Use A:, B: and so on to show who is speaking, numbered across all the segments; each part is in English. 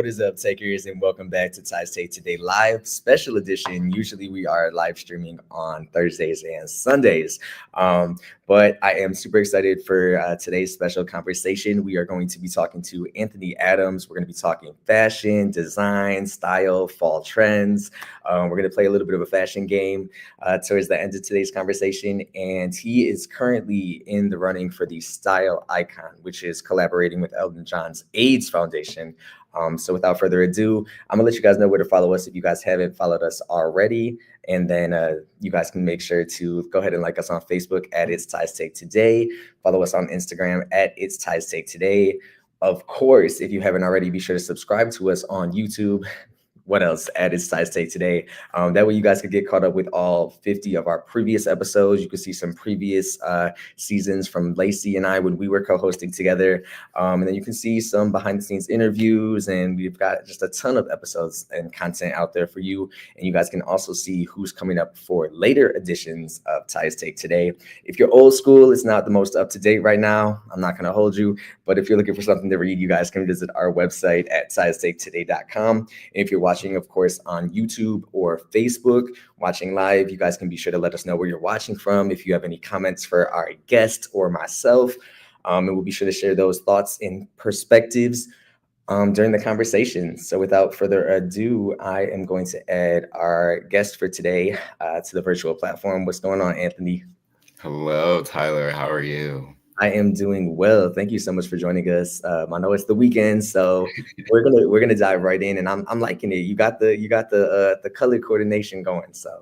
A: What is up, takers, and welcome back to Ties Take Today Live Special Edition. Usually, we are live streaming on Thursdays and Sundays, um, but I am super excited for today's special conversation. We are going to be talking to Anthony Adams. We're going to be talking fashion, design, style, fall trends. We're going to play a little bit of a fashion game towards the end of today's conversation, and he is currently in the running for the Style Icon, which is collaborating with Elton John's AIDS Foundation. So without further ado, I'm gonna let you guys know where to follow us if you guys haven't followed us already. And then you guys can make sure to go ahead and like us on Facebook at It's Ties Take Today. Follow us on Instagram at It's Ties Take Today. Of course, if you haven't already, be sure to subscribe to us on YouTube. What else? At It's Ties Take Today. That way you guys could get caught up with all 50 of our previous episodes. You can see some previous seasons from Lacey and I when we were co-hosting together. And then you can see some behind the scenes interviews, and we've got just a ton of episodes and content out there for you. And you guys can also see who's coming up for later editions of Ties Take Today. If you're old school, it's not the most up to date right now. I'm not going to hold you, but if you're looking for something to read, you guys can visit our website at tiestaketoday.com. And if you're watching, of course, on YouTube or Facebook, watching live, you guys can be sure to let us know where you're watching from. If you have any comments for our guest or myself, and we'll be sure to share those thoughts and perspectives during the conversation. So without further ado, I am going to add our guest for today to the virtual platform. What's going on, Anthony?
B: Hello, Tyler. How are you?
A: I am doing well. Thank you so much for joining us. I know it's the weekend, so we're gonna dive right in, and I'm liking it. You got the color coordination going, so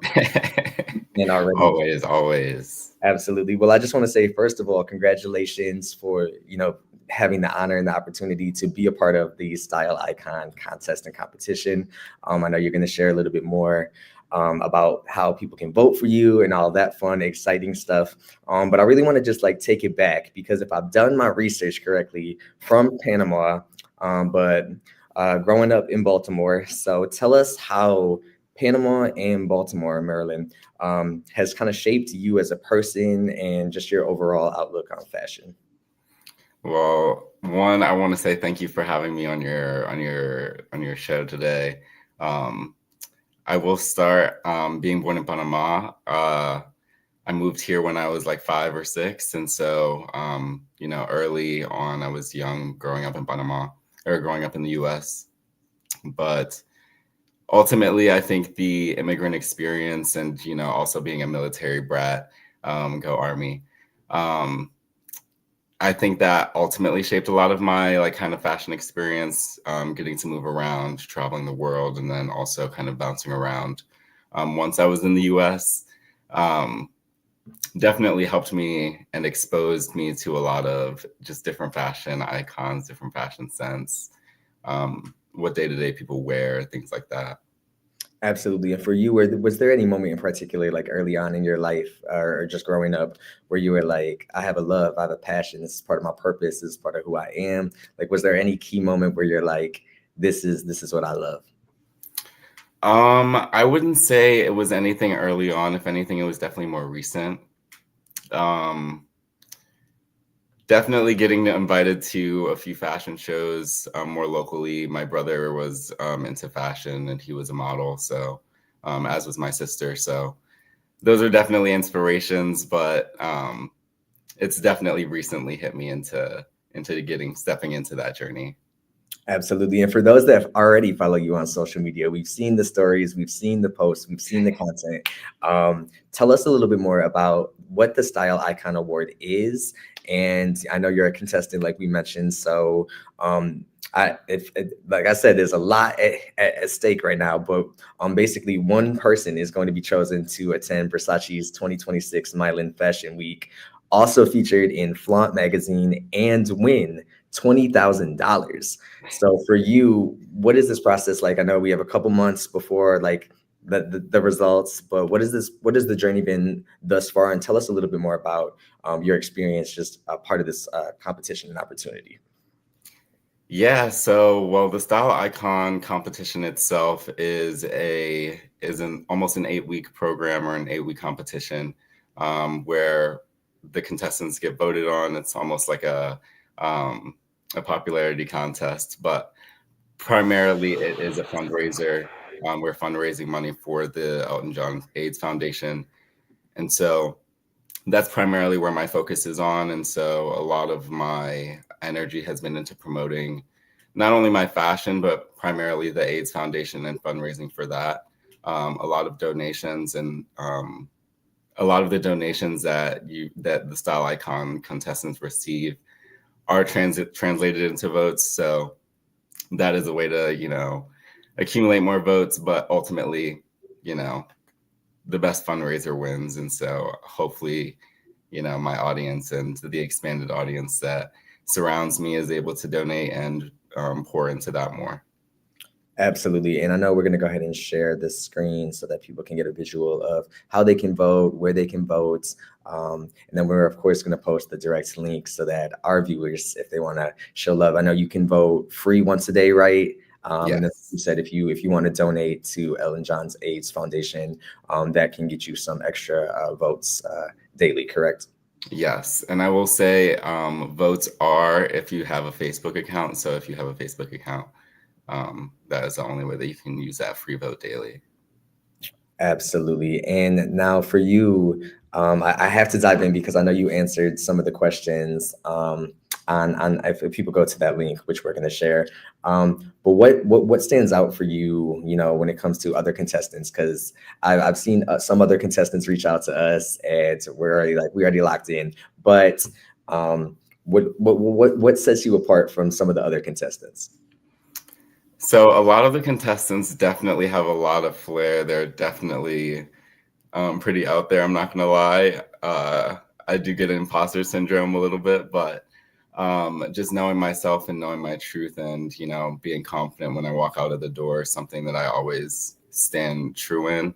A: and already
B: Always.
A: absolutely. Well, I just want to say first of all, congratulations for having the honor and the opportunity to be a part of the Style Icon contest and competition. I know you're going to share a little bit more about how people can vote for you and all that fun, exciting stuff. But I really want to just take it back, because if I've done my research correctly, from Panama, but growing up in Baltimore. So tell us how Panama and Baltimore, Maryland, has kind of shaped you as a person and just your overall outlook on fashion.
B: Well, one, I want to say thank you for having me on your show today. I will start being born in Panama. I moved here when I was like 5 or 6, and so early on, I was young growing up in Panama, or growing up in the U.S. But ultimately, I think the immigrant experience, and also being a military brat, go Army. I think that ultimately shaped a lot of my kind of fashion experience, getting to move around, traveling the world, and then also kind of bouncing around. Once I was in the U.S., definitely helped me and exposed me to a lot of just different fashion icons, different fashion sense, what day-to-day people wear, things like that.
A: Absolutely. And for you, was there any moment in particular, like early on in your life or just growing up, where you were like, I have a love, I have a passion, this is part of my purpose, this is part of who I am? Like, was there any key moment where you're like, this is what I love?
B: I wouldn't say it was anything early on. If anything, it was definitely more recent. Definitely getting invited to a few fashion shows more locally. My brother was into fashion, and he was a model, so as was my sister. So those are definitely inspirations, but it's definitely recently hit me into stepping into that journey.
A: Absolutely. And for those that already follow you on social media, we've seen the stories, we've seen the posts, we've seen the content. Tell us a little bit more about what the Style Icon Award is. And I know you're a contestant, like we mentioned. So like I said, there's a lot at stake right now, but basically one person is going to be chosen to attend Versace's 2026 Milan Fashion Week, also featured in Flaunt magazine, and win $20,000. So for you, what is this process like? I know we have a couple months before the results, but what is the journey been thus far? And tell us a little bit more about your experience, just a part of this competition and opportunity.
B: Yeah, so well, the Style Icon competition itself is almost an 8-week program, or an 8-week competition, where the contestants get voted on. It's almost like a popularity contest, but primarily it is a fundraiser. We're fundraising money for the Elton John AIDS Foundation. And so that's primarily where my focus is on. And so a lot of my energy has been into promoting not only my fashion, but primarily the AIDS Foundation and fundraising for that. A lot of donations and a lot of the donations that the Style Icon contestants receive are translated into votes. So that is a way to, accumulate more votes, but ultimately, the best fundraiser wins. And so hopefully, my audience and the expanded audience that surrounds me is able to donate and pour into that more.
A: Absolutely. And I know we're going to go ahead and share this screen so that people can get a visual of how they can vote, where they can vote. And then we're, of course, going to post the direct link so that our viewers, if they want to show love, I know you can vote free once a day, right?
B: Yes.
A: And as you said, if you want to donate to Elton John's AIDS Foundation, that can get you some extra votes daily, correct?
B: Yes. And I will say votes are if you have a Facebook account. So if you have a Facebook account, that is the only way that you can use that free vote daily.
A: Absolutely. And now for you, I have to dive in because I know you answered some of the questions on if people go to that link, which we're going to share. But what stands out for you, when it comes to other contestants? Because I've seen some other contestants reach out to us, and we already locked in. But what sets you apart from some of the other contestants?
B: So a lot of the contestants definitely have a lot of flair. They're definitely pretty out there. I'm not going to lie. I do get imposter syndrome a little bit, but just knowing myself and knowing my truth and, being confident when I walk out of the door is something that I always stand true in.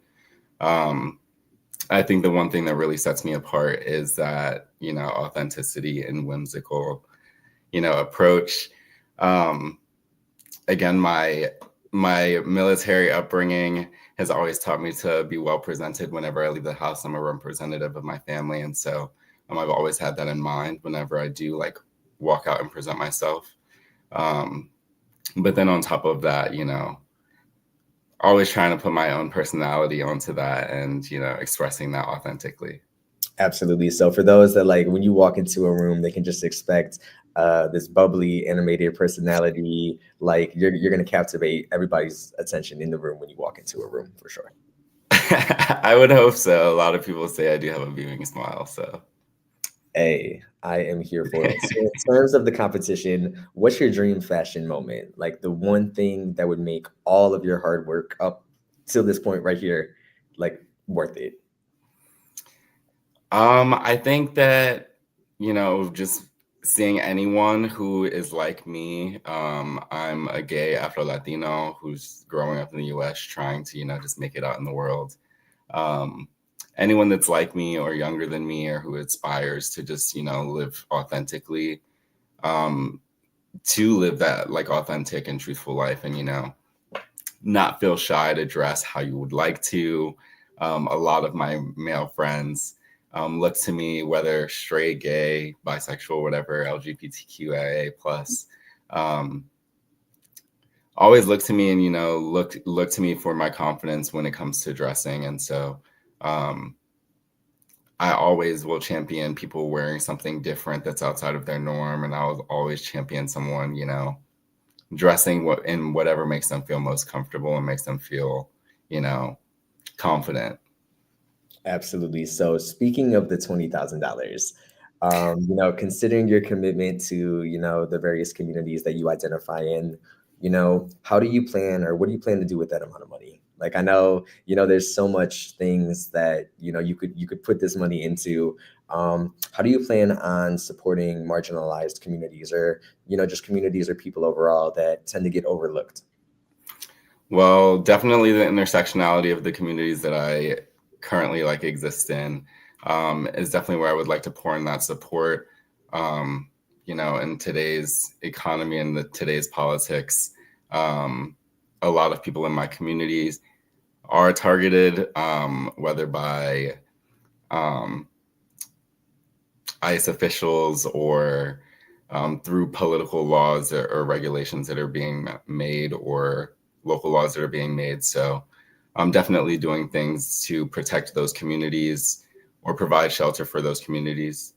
B: I think the one thing that really sets me apart is that, authenticity and whimsical, approach. Again, my military upbringing has always taught me to be well presented whenever I leave the house. I'm a representative of my family. And so I've always had that in mind whenever I do walk out and present myself. But then on top of that, always trying to put my own personality onto that and, expressing that authentically.
A: Absolutely. So for those that when you walk into a room, they can just expect this bubbly, animated personality. You're going to captivate everybody's attention in the room when you walk into a room, for sure.
B: I would hope so. A lot of people say I do have a beaming smile. So,
A: hey, I am here for it. So in terms of the competition, what's your dream fashion moment? Like the one thing that would make all of your hard work up to this point right here, worth it.
B: I think that, just seeing anyone who is like me, I'm a gay Afro-Latino who's growing up in the US trying to, just make it out in the world. Anyone that's like me or younger than me or who aspires to just, live authentically, to live that authentic and truthful life and, not feel shy to dress how you would like to. A lot of my male friends look to me, whether straight, gay, bisexual, whatever, LGBTQIA plus, always look to me and, look to me for my confidence when it comes to dressing. And so I always will champion people wearing something different that's outside of their norm. And I'll always champion someone, dressing in whatever makes them feel most comfortable and makes them feel, confident.
A: Absolutely. So speaking of the $20,000, considering your commitment to, the various communities that you identify in, how do you plan or what do you plan to do with that amount of money? I know, there's so much things that, you could put this money into. How do you plan on supporting marginalized communities or, just communities or people overall that tend to get overlooked?
B: Well, definitely the intersectionality of the communities that I currently exist in is definitely where I would like to pour in that support. In today's economy and today's politics, a lot of people in my communities are targeted, whether by ICE officials or through political laws or regulations that are being made, or local laws that are being made. So I'm definitely doing things to protect those communities or provide shelter for those communities.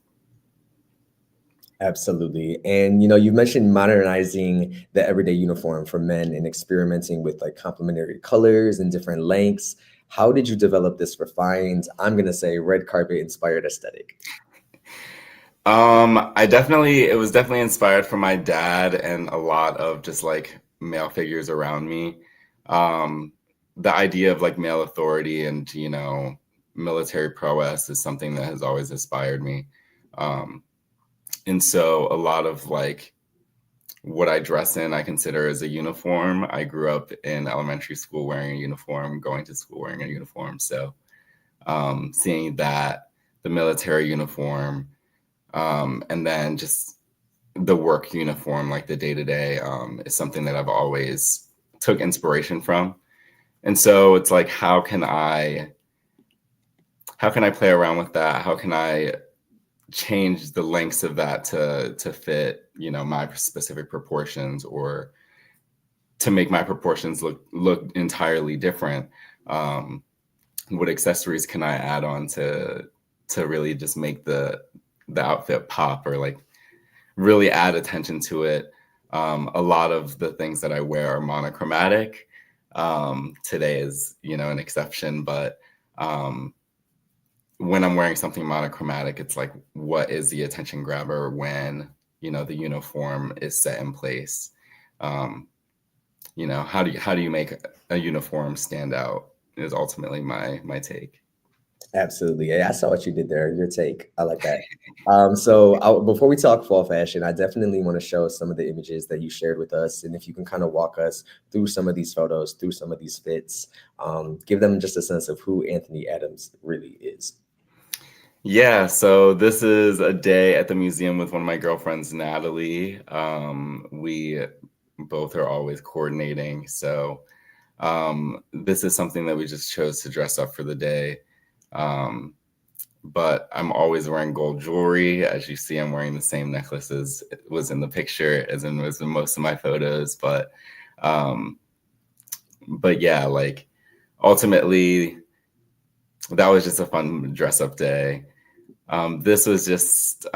A: Absolutely. And you mentioned modernizing the everyday uniform for men and experimenting with like complementary colors and different lengths. How did you develop this refined, I'm going to say red carpet inspired aesthetic?
B: It was definitely inspired from my dad and a lot of just like male figures around me. Um, the idea of like male authority and, military prowess is something that has always inspired me. Um, and so a lot of like what I dress in, I consider as a uniform. I grew up in elementary school wearing a uniform, going to school wearing a uniform. So seeing that, the military uniform, and then just the work uniform, like the day to day, is something that I've always took inspiration from. And so it's like, how can I play around with that? How can I change the lengths of that to fit, my specific proportions, or to make my proportions look entirely different? What accessories can I add on to really just make the outfit pop, or like really add attention to it? A lot of the things that I wear are monochromatic. Today is, an exception, but when I'm wearing something monochromatic, it's like, what is the attention grabber when, the uniform is set in place? Um, how do you make a uniform stand out is ultimately my take.
A: Absolutely. Yeah, I saw what you did there. Your take. I like that. Before we talk fall fashion, I definitely want to show some of the images that you shared with us. And if you can kind of walk us through some of these photos, through some of these fits, give them just a sense of who Anthony Adams really is.
B: Yeah, so this is a day at the museum with one of my girlfriends, Natalie. We both are always coordinating. So this is something that we just chose to dress up for the day. But I'm always wearing gold jewelry. As you see, I'm wearing the same necklaces was in the picture as was in most of my photos. Um, but yeah, like ultimately, that was just a fun dress up day. This was just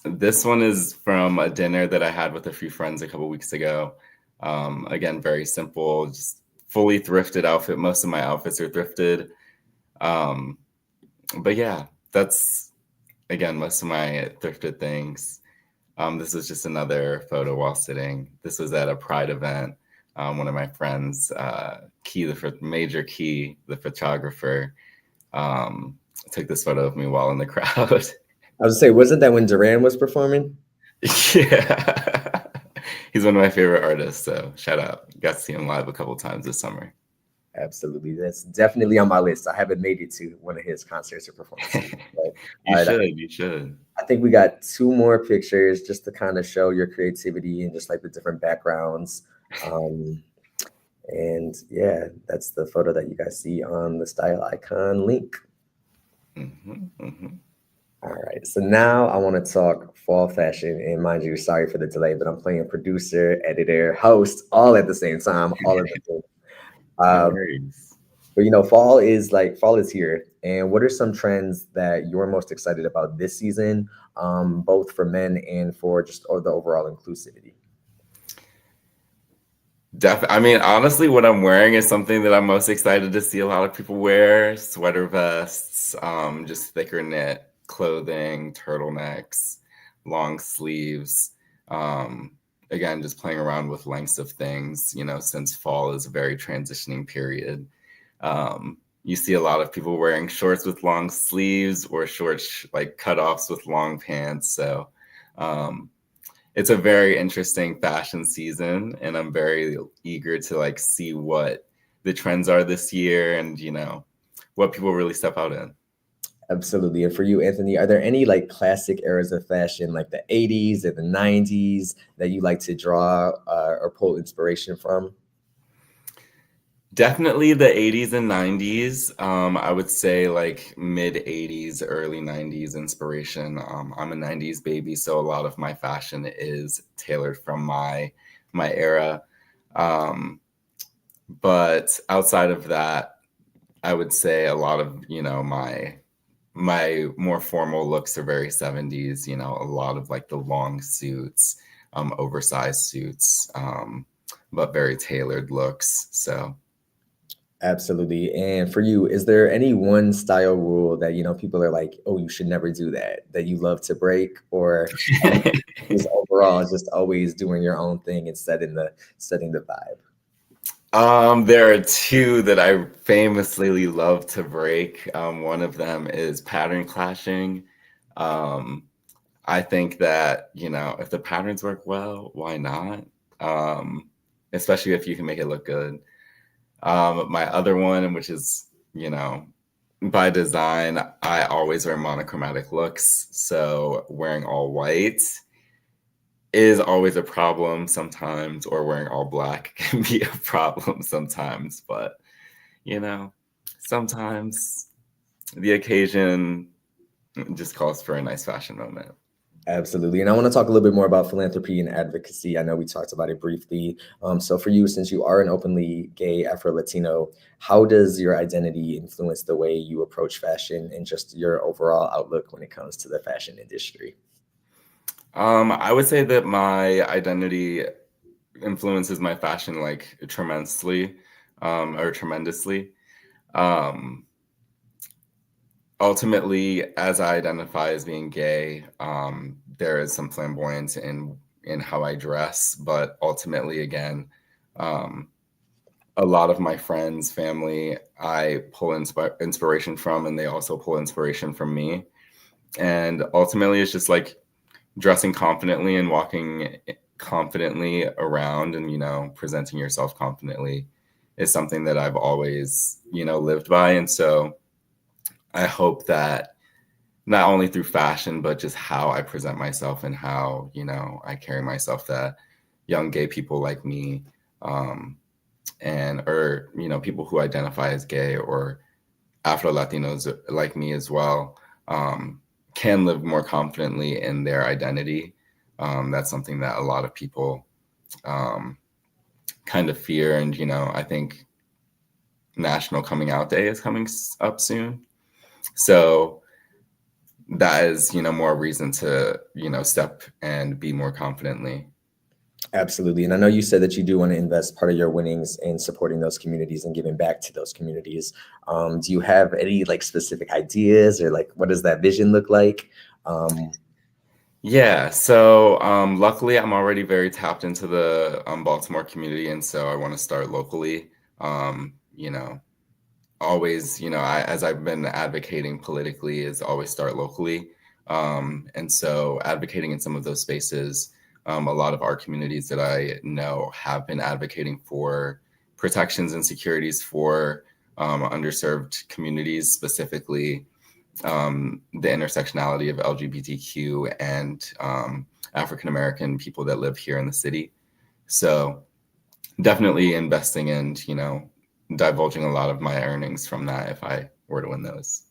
B: this one is from a dinner that I had with a few friends a couple weeks ago. Again, very simple, just fully thrifted outfit. Most of my outfits are thrifted. But yeah, that's again most of my thrifted things. This was just another photo while sitting. This was at a Pride event. One of my friends, Major Key, the photographer, took this photo of me while in the crowd.
A: I was say, wasn't that when Duran was performing?
B: Yeah. He's one of my favorite artists, so shout out. Got to see him live a couple times this summer.
A: Absolutely. That's definitely on my list. I haven't made it to one of his concerts or performances. But
B: You should.
A: I think we got two more pictures just to kind of show your creativity and just like the different backgrounds. And yeah, that's the photo that you guys see on the Style Icon link. All right. So now I want to talk fall fashion. And mind you, sorry for the delay, but I'm playing producer, editor, host all at the same time, all at the same
B: No
A: time.
B: worries.
A: But fall is here. And what are some trends that you're most excited about this season, both for men and for just the overall inclusivity?
B: I mean, honestly, what I'm wearing is something that I'm most excited to see a lot of people wear: sweater vests, just thicker knit clothing, turtlenecks, long sleeves. Again, just playing around with lengths of things, since fall is a very transitioning period. You see a lot of people wearing shorts with long sleeves, or shorts like cutoffs with long pants. So it's a very interesting fashion season, and I'm very eager to like see what the trends are this year, and what people really step out in.
A: Absolutely. And for you, Anthony, are there any like classic eras of fashion, like the 80s or the 90s, that you like to draw or pull inspiration from?
B: Definitely the 80s and 90s. I would say like mid 80s, early 90s inspiration. I'm a 90s baby, so a lot of my fashion is tailored from my era. Um, but outside of that, I would say a lot of, my more formal looks are very 70s, a lot of like the long suits, oversized suits, but very tailored looks. So
A: Absolutely. And for you, is there any one style rule that, people are like, oh, you should never do that you love to break? Or just overall, just always doing your own thing and setting the vibe?
B: There are two that I famously love to break. One of them is pattern clashing. Um, I think that, if the patterns work well, why not? Um, Especially if you can make it look good. My other one, which is, by design, I always wear monochromatic looks. So wearing all white is always a problem sometimes, or wearing all black can be a problem sometimes. But, you know, sometimes the occasion just calls for a nice fashion moment.
A: Absolutely. And I want to talk a little bit more about philanthropy and advocacy. I know we talked about it briefly. So for you, since you are an openly gay Afro-Latino, how does your identity influence the way you approach fashion and just your overall outlook when it comes to the fashion industry?
B: I would say that my identity influences my fashion like tremendously, or tremendously. Um, Ultimately, as I identify as being gay, there is some flamboyance in how I dress, but ultimately, again, um, a lot of my friends, family, I pull inspiration from, and they also pull inspiration from me. And ultimately, it's just like dressing confidently and walking confidently around, and presenting yourself confidently is something that I've always lived by. And so I hope that not only through fashion, but just how I present myself and how, I carry myself, that young gay people like me, um, or, people who identify as gay or Afro Latinos like me as well, can live more confidently in their identity. That's something that a lot of people um, kind of fear. And, I think National Coming Out Day is coming up soon. So that is, more reason to, step and be more confidently.
A: Absolutely. And I know you said that you do want to invest part of your winnings in supporting those communities and giving back to those communities. Do you have any like specific ideas, or like what does that vision look like?
B: Yeah, so luckily I'm already very tapped into the Baltimore community, and so I want to start locally. You know, always, as I've been advocating politically, is always start locally. And so advocating in some of those spaces, a lot of our communities that I know have been advocating for protections and securities for underserved communities, specifically the intersectionality of LGBTQ and African American people that live here in the city. So definitely investing and, divulging a lot of my earnings from that if I were to win those.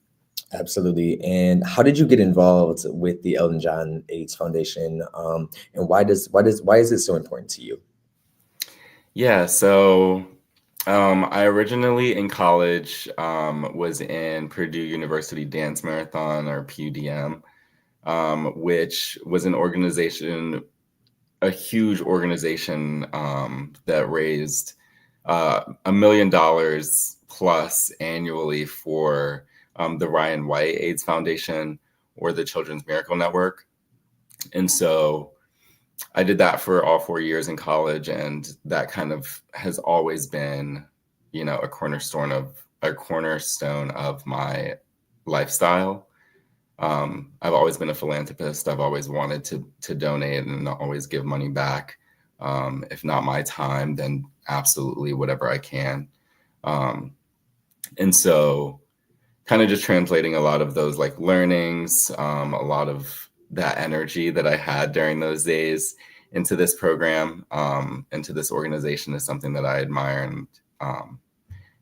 A: Absolutely. And how did you get involved with the Elton John AIDS Foundation? And why is it so important to you?
B: Yeah, so I originally in college was in Purdue University Dance Marathon, or PUDM, which was an organization, a huge organization, that raised $1 million plus annually for the Ryan White AIDS Foundation or the Children's Miracle Network. And so I did that for all 4 years in college, and that kind of has always been, a cornerstone of my lifestyle. I've always been a philanthropist. I've always wanted to donate and always give money back. If not my time, then absolutely whatever I can. Um, and so kind of just translating a lot of those like learnings, a lot of that energy that I had during those days into this program, into this organization, is something that I admire. And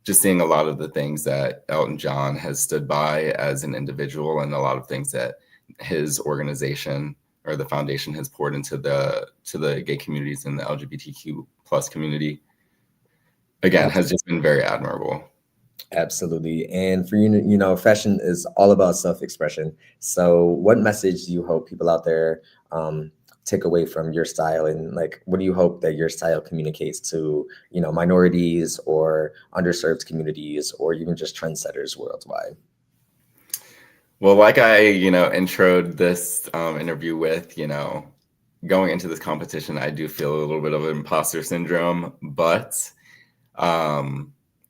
B: just seeing a lot of the things that Elton John has stood by as an individual, and a lot of things that his organization or the foundation has poured into the gay communities and the LGBTQ plus community, again, has just been very admirable.
A: Absolutely. And for you, fashion is all about self-expression. So what message do you hope people out there take away from your style, and like what do you hope that your style communicates to, minorities or underserved communities or even just trendsetters worldwide?
B: Well, like I, introed this interview with, going into this competition, I do feel a little bit of imposter syndrome, but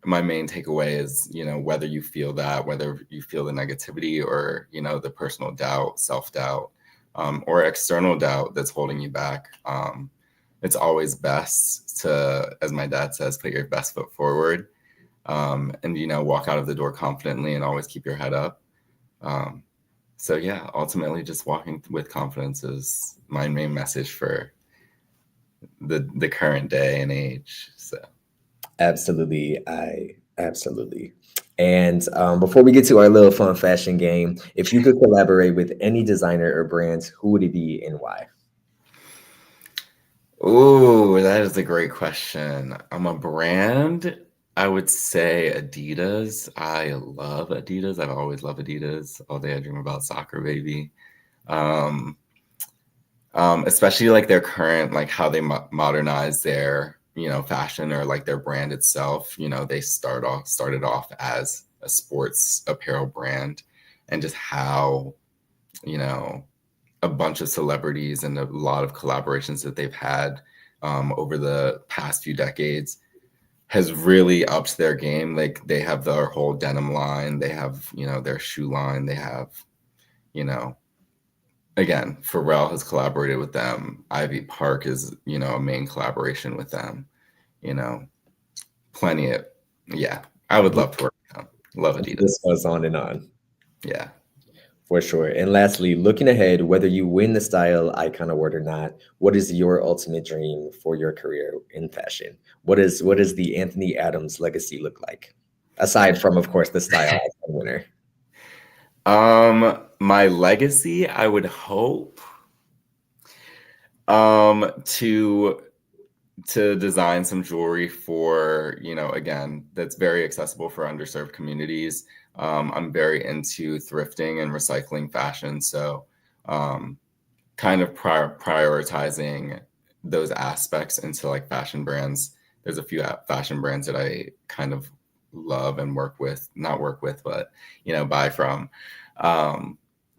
B: my main takeaway is, whether you feel that, whether you feel the negativity or, the personal doubt, self-doubt, or external doubt that's holding you back, it's always best to, as my dad says, put your best foot forward, and, walk out of the door confidently and always keep your head up. So yeah, ultimately just walking with confidence is my main message for the current day and age. So
A: Absolutely. Absolutely. And before we get to our little fun fashion game, if you could collaborate with any designer or brand, who would it be and why?
B: oh, that is a great question. I'm a brand. I would say Adidas. I love Adidas. I've always loved Adidas. All day I dream about soccer, baby. Um, especially like their current, like how they modernize their, fashion or like their brand itself. They started off as a sports apparel brand, and just how, you know, a bunch of celebrities and a lot of collaborations that they've had over the past few decades has really upped their game. Like they have their whole denim line, they have, their shoe line, they have, you know, again, Pharrell has collaborated with them. Ivy Park is, a main collaboration with them, you know, plenty of, yeah, I would love to work with them. Love Adidas.
A: This goes on and on.
B: Yeah.
A: For sure. And lastly, looking ahead, whether you win the Style Icon Award or not, what is your ultimate dream for your career in fashion? What is the Anthony Adams legacy look like? Aside from, of course, the Style Icon winner.
B: My legacy, I would hope, to design some jewelry for, again, that's very accessible for underserved communities. I'm very into thrifting and recycling fashion, so kind of prioritizing those aspects into like fashion brands. There's a few fashion brands that I kind of love and not work with, but buy from.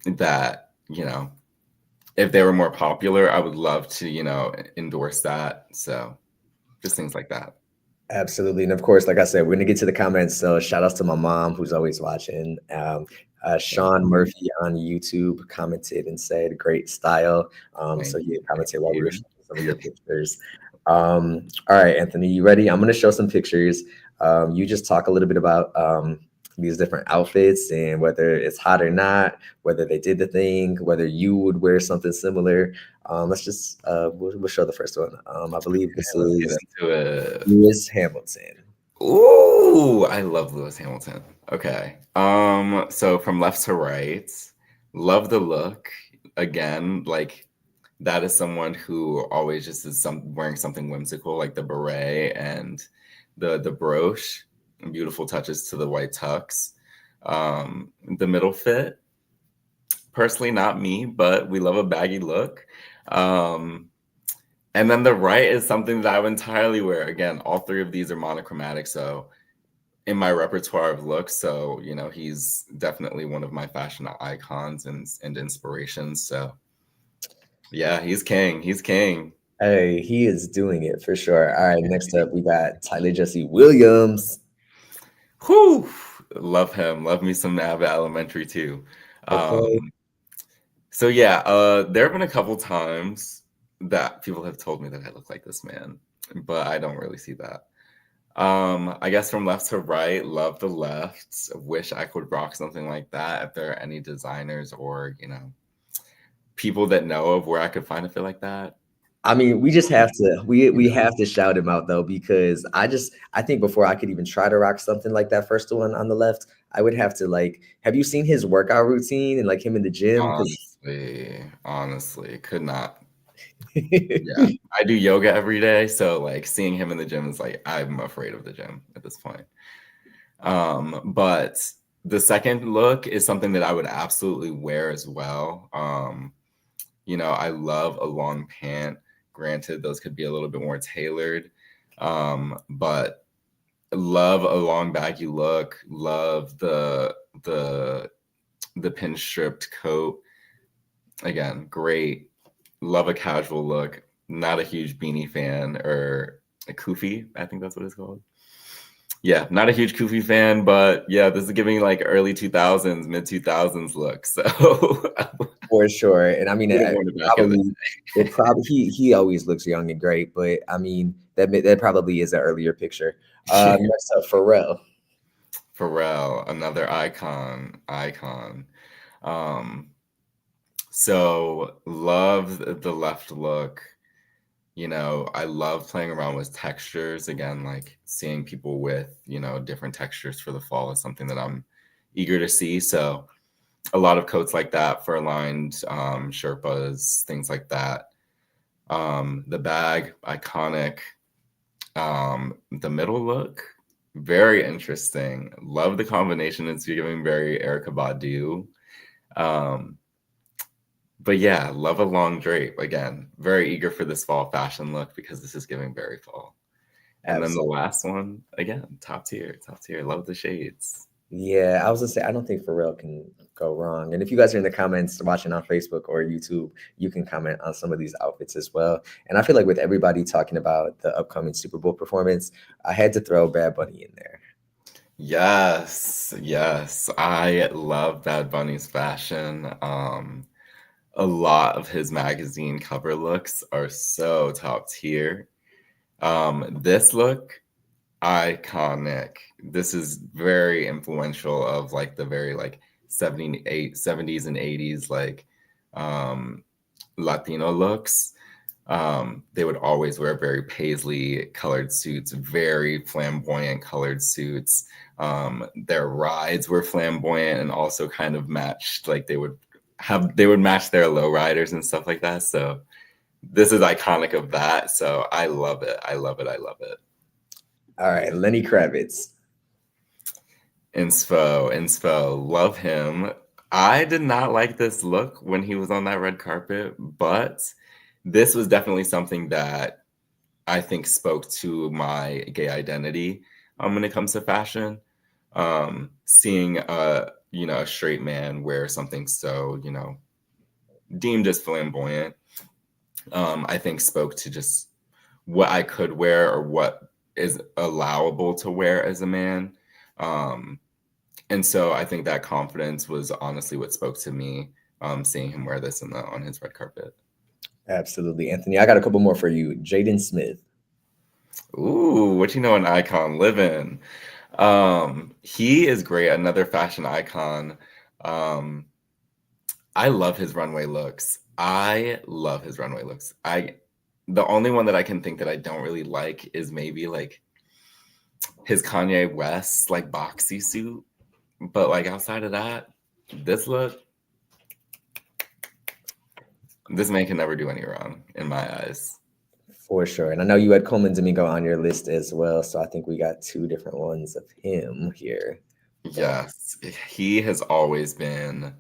B: That if they were more popular, I would love to endorse that. So just things like that.
A: Absolutely. And of course, like I said, we're going to get to the comments. So shout outs to my mom who's always watching. Sean Murphy on YouTube commented and said, great style. So he commented while we were showing some of your pictures. All right, Anthony, you ready? I'm going to show some pictures. You just talk a little bit about these different outfits and whether it's hot or not, whether they did the thing, whether you would wear something similar. Let's just we'll show the first one. I believe this is Lewis Hamilton.
B: Ooh, I love Lewis Hamilton. Okay. So from left to right, love the look. Again, like that is someone who always just is wearing something whimsical, like the beret and the brooch. Beautiful touches to the white tux. The middle fit, personally not me, but we love a baggy look. And then the right is something that I would entirely wear. Again, all three of these are monochromatic, so in my repertoire of looks. So, he's definitely one of my fashion icons and inspirations. So yeah, he's king. He's king.
A: Hey, he is doing it for sure. All right, next up we got Tyler Jesse Williams.
B: Whew, love him. Love me some Abbott Elementary too.
A: Okay.
B: So yeah, there have been a couple times that people have told me that I look like this man, but I don't really see that. I guess from left to right, love the left. Wish I could rock something like that. If there are any designers or, people that know of where I could find a fit like that,
A: I mean, we just have to we have to shout him out though, because I think before I could even try to rock something like that first one on the left, I would have to like, have you seen his workout routine and like him in the gym? Because
B: Honestly, could not. Yeah, I do yoga every day, so like seeing him in the gym is like I'm afraid of the gym at this point. But the second look is something that I would absolutely wear as well. I love a long pant. Granted, those could be a little bit more tailored, but love a long baggy look. Love the pin stripped coat. Again, great. Love a casual look. Not a huge beanie fan, or a kufi, I think that's what it's called. Yeah, not a huge kufi fan, but yeah, this is giving like early 2000s, mid 2000s look. So
A: for sure. And I mean,
B: it
A: probably he always looks young and great, but I mean that probably is an earlier picture. Next up, Pharrell.
B: Pharrell, another icon. So love the left look. I love playing around with textures. Again, like seeing people with, different textures for the fall is something that I'm eager to see. So a lot of coats like that, fur-lined Sherpas, things like that. The bag, iconic. The middle look, very interesting. Love the combination. It's giving very Erykah Badu. But yeah, love a long drape. Again, very eager for this fall fashion look because this is giving very fall. And then the last one, again, top tier. Love the shades.
A: Yeah, I was gonna say, I don't think Pharrell can go wrong. And if you guys are in the comments watching on Facebook or YouTube, you can comment on some of these outfits as well. And I feel like with everybody talking about the upcoming Super Bowl performance, I had to throw Bad Bunny in there.
B: Yes. I love Bad Bunny's fashion. A lot of his magazine cover looks are so top tier. This look, iconic. This is very influential of like the very like 70s and 80s like Latino looks. They would always wear very paisley colored suits, very flamboyant colored suits. Their rides were flamboyant and also kind of matched, like they would match their lowriders and stuff like that. So this is iconic of that. So I love it.
A: All right, Lenny Kravitz.
B: Inspo, love him. I did not like this look when he was on that red carpet, but this was definitely something that I think spoke to my gay identity when it comes to fashion. Seeing a straight man wear something so, deemed as flamboyant, I think spoke to just what I could wear or what is allowable to wear as a man. And so I think that confidence was honestly what spoke to me, seeing him wear this on his red carpet.
A: Absolutely. Anthony, I got a couple more for you. Jaden Smith.
B: Ooh, what you know, an icon living. He is great. Another fashion icon. I love his runway looks. The only one that I can think that I don't really like is maybe like his Kanye West like boxy suit. But like outside of that, this look, this man can never do any wrong in my eyes.
A: For sure. And I know you had Colman Domingo on your list as well. So I think we got two different ones of him here.
B: Yes. He has always been,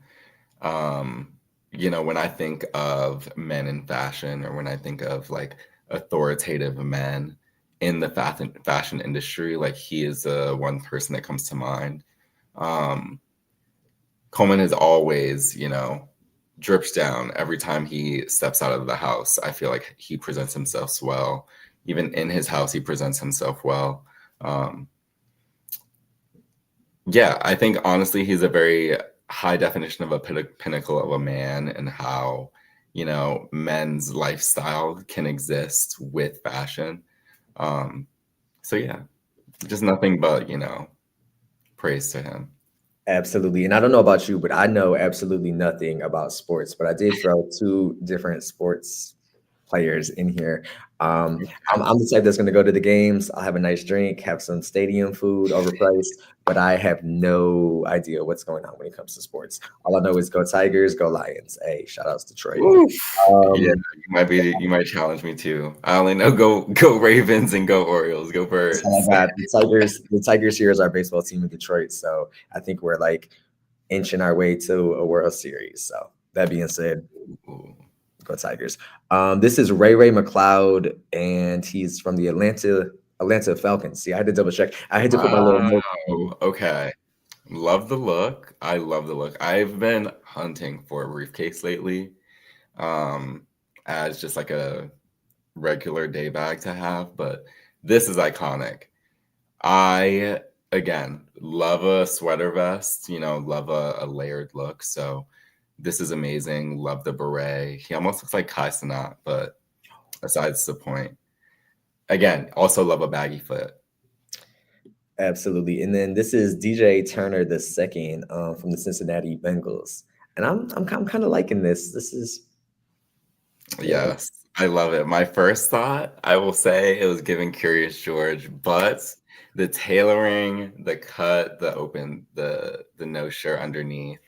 B: when I think of men in fashion, or when I think of like authoritative men in the fashion industry, like he is the one person that comes to mind. Colman has always, drips down every time he steps out of the house. I feel like he presents himself well. Even in his house, he presents himself well. Yeah, I think honestly, he's a very high definition of a pinnacle of a man, and how, men's lifestyle can exist with fashion. So yeah, just nothing but, praise to him.
A: Absolutely. And I don't know about you, but I know absolutely nothing about sports, but I did throw two different sports players in here. I'm the type that's going to go to the games. I'll have a nice drink, have some stadium food overpriced, but I have no idea what's going on when it comes to sports. All I know is go Tigers, go Lions. Hey, shout outs Detroit.
B: Oof. Yeah,
A: Um,
B: you might challenge me too. I only know go Ravens and go Orioles, go
A: that's all
B: Birds.
A: I got. The Tigers here is our baseball team in Detroit, so I think we're like inching our way to a World Series. So that being said,
B: Ooh.
A: go Tigers. This is Ray McLeod, and he's from the Atlanta Falcons. See, I had to double check. I had to put my little note in.
B: Okay. Love the look. I love the look. I've been hunting for a briefcase lately, as just like a regular day bag to have, but this is iconic. I again love a sweater vest, love a layered look. So this is amazing. Love the beret. He almost looks like Kai Cenat, but besides the point. Again, also love a baggy fit.
A: Absolutely. And then this is DJ Turner the second from the Cincinnati Bengals. And I'm kind of liking this. This is
B: Yes, I love it. My first thought, I will say, it was giving Curious George, but the tailoring, the cut, the no shirt underneath,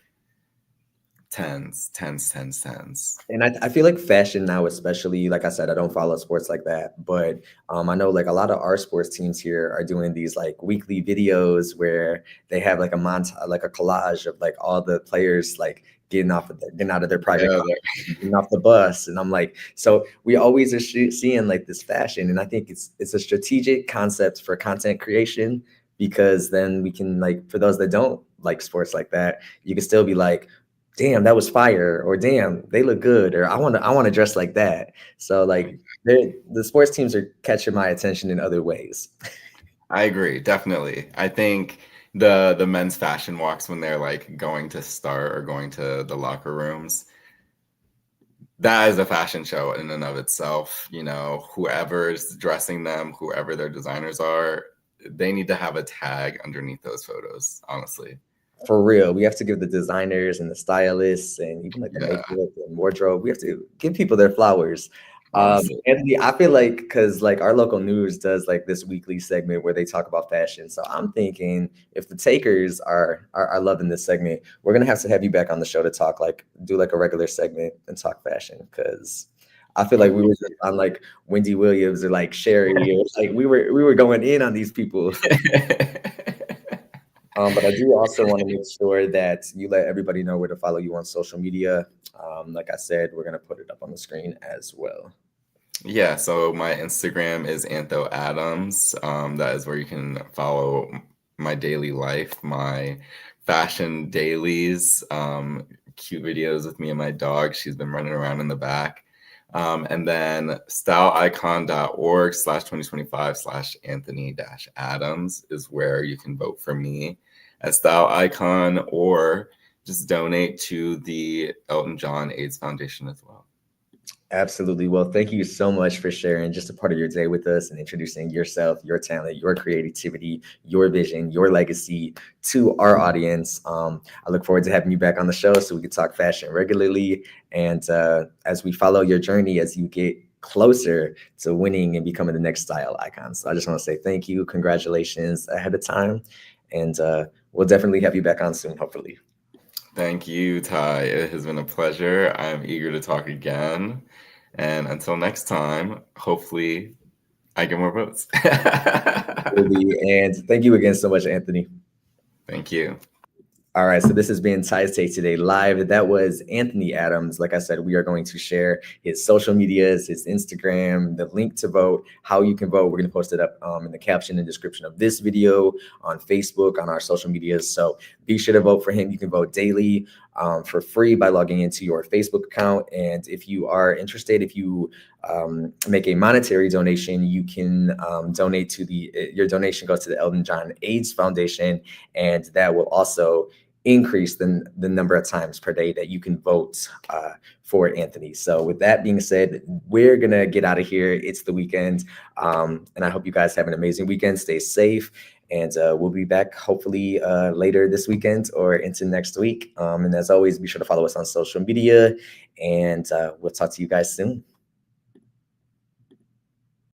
B: tens, tens, tens, tens.
A: And I feel like fashion now, especially, like I said, I don't follow sports like that, but I know like a lot of our sports teams here are doing these like weekly videos where they have like a montage, like a collage of like all the players like getting out of their private
B: Yeah,
A: car, getting off the bus, and I'm like, so we always are seeing like this fashion, and I think it's a strategic concept for content creation because then we can like for those that don't like sports like that, you can still be like damn, that was fire, or damn, they look good, or I want to dress like that. So like the sports teams are catching my attention in other ways.
B: I agree, definitely. I think the men's fashion walks when they're like going to start or going to the locker rooms, that is a fashion show in and of itself. Whoever's dressing them, whoever their designers are, they need to have a tag underneath those photos, honestly.
A: For real, we have to give the designers and the stylists and even like the
B: Yeah,
A: makeup and wardrobe. We have to give people their flowers.
B: honestly.
A: And I feel like because like our local news does like this weekly segment where they talk about fashion. So I'm thinking if the takers are loving this segment, we're gonna have to have you back on the show to talk like do like a regular segment and talk fashion because I feel like we were just on like Wendy Williams or like Sherry or like we were going in on these people. But I do also want to make sure that you let everybody know where to follow you on social media. Like I said, we're gonna put it up on the screen as well.
B: Yeah, so my Instagram is Antho Adams. That is where you can follow my daily life, my fashion dailies, cute videos with me and my dog. She's been running around in the back. And then styleicon.org/2025/Anthony-Adams is where you can vote for me as Style Icon or just donate to the Elton John AIDS Foundation as well.
A: Absolutely. Well, thank you so much for sharing just a part of your day with us and introducing yourself, your talent, your creativity, your vision, your legacy to our audience. I look forward to having you back on the show so we can talk fashion regularly. And as we follow your journey, as you get closer to winning and becoming the next style icon. So I just want to say thank you. Congratulations ahead of time. And we'll definitely have you back on soon, hopefully.
B: Thank you, Ty. It has been a pleasure. I'm eager to talk again. And until next time, hopefully I get more votes.
A: And thank you again so much, Anthony.
B: Thank you.
A: All right, so this has been Ty's Take Today Live. That was Anthony Adams. Like I said, we are going to share his social medias, his Instagram, the link to vote, how you can vote. We're going to post it up in the caption and description of this video on Facebook, on our social medias. So be sure to vote for him. You can vote daily for free by logging into your Facebook account. And if you are interested, if you make a monetary donation, you can donate to your donation goes to the Elton John AIDS Foundation, and that will also increase the number of times per day that you can vote for Anthony. So with that being said, we're going to get out of here. It's the weekend. And I hope you guys have an amazing weekend. Stay safe. And we'll be back hopefully later this weekend or into next week. And as always, be sure to follow us on social media. And we'll talk to you guys soon.